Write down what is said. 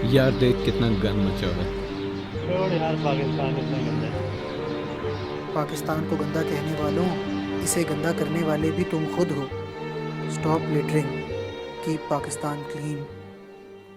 यार देख कितना गंद मचा हुआ है। छोड़ यार, पाकिस्तान इतना गंदा है। पाकिस्तान को गंदा कहने वालों, इसे गंदा करने वाले भी तुम खुद हो। Stop littering, keep Pakistan clean.